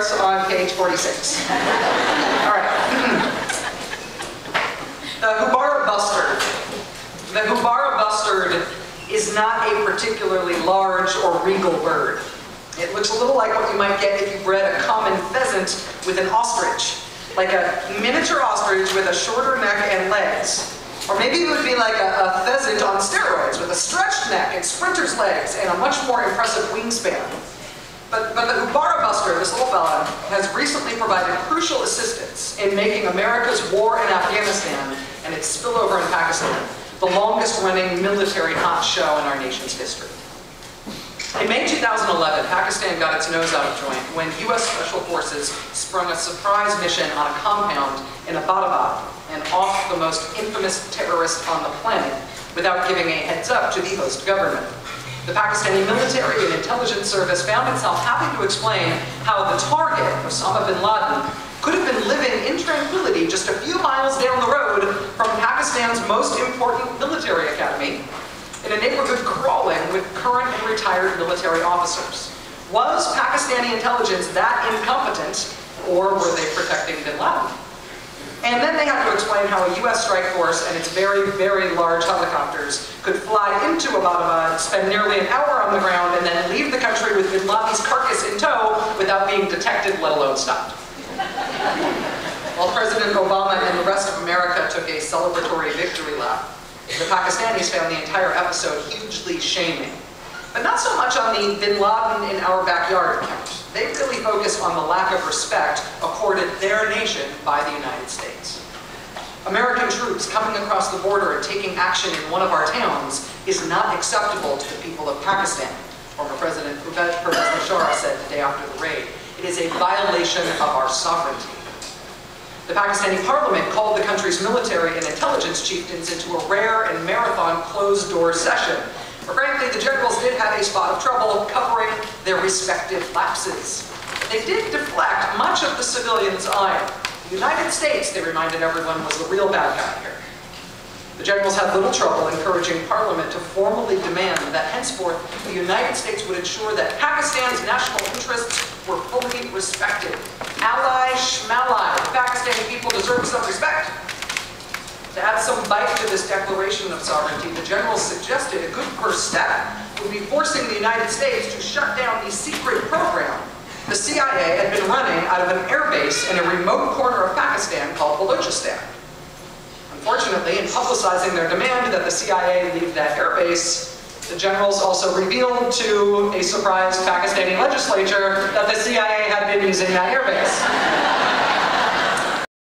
starts on page 46. All right. The Houbara bustard. The Houbara bustard is not a particularly large or regal bird. It looks a little like what you might get if you bred a common pheasant with an ostrich, like a miniature ostrich with a shorter neck and legs. Or maybe it would be like a pheasant on steroids with a stretched neck and sprinter's legs and a much more impressive wingspan. But the Houbara buster, this little fella, has recently provided crucial assistance in making America's war in Afghanistan and its spillover in Pakistan the longest-running military hot show in our nation's history. In May 2011, Pakistan got its nose out of joint when U.S. Special Forces sprung a surprise mission on a compound in Abbottabad and off the most infamous terrorist on the planet without giving a heads up to the host government. The Pakistani military and intelligence service found itself having to explain how the target, Osama bin Laden, could have been living in tranquility just a few miles down the road from Pakistan's most important military academy, in a neighborhood crawling with current and retired military officers. Was Pakistani intelligence that incompetent, or were they protecting bin Laden? And then they had to explain how a US strike force and its very, very large helicopters could fly into Abbottabad, spend nearly an hour on the ground, and then leave the country with bin Laden's carcass in tow without being detected, let alone stopped. While President Obama and the rest of America took a celebratory victory lap, the Pakistanis found the entire episode hugely shaming. But not so much on the bin Laden in our backyard account. They really focus on the lack of respect accorded their nation by the United States. American troops coming across the border and taking action in one of our towns is not acceptable to the people of Pakistan, former President Pervez Musharraf said the day after the raid. It is a violation of our sovereignty. The Pakistani parliament called the country's military and intelligence chieftains into a rare and marathon closed-door session, where frankly the generals did have a spot of trouble covering their respective lapses. But they did deflect much of the civilians' ire. The United States, they reminded everyone, was the real bad guy here. The generals had little trouble encouraging Parliament to formally demand that henceforth the United States would ensure that Pakistan's national interests were fully respected. Ally schmally, the Pakistani people deserve some respect. To add some bite to this declaration of sovereignty, the generals suggested a good first step would be forcing the United States to shut down the secret program the CIA had been running out of an airbase in a remote corner of Pakistan called Balochistan. Unfortunately, in publicizing their demand that the CIA leave that airbase, the generals also revealed to a surprised Pakistani legislature that the CIA had been using that airbase.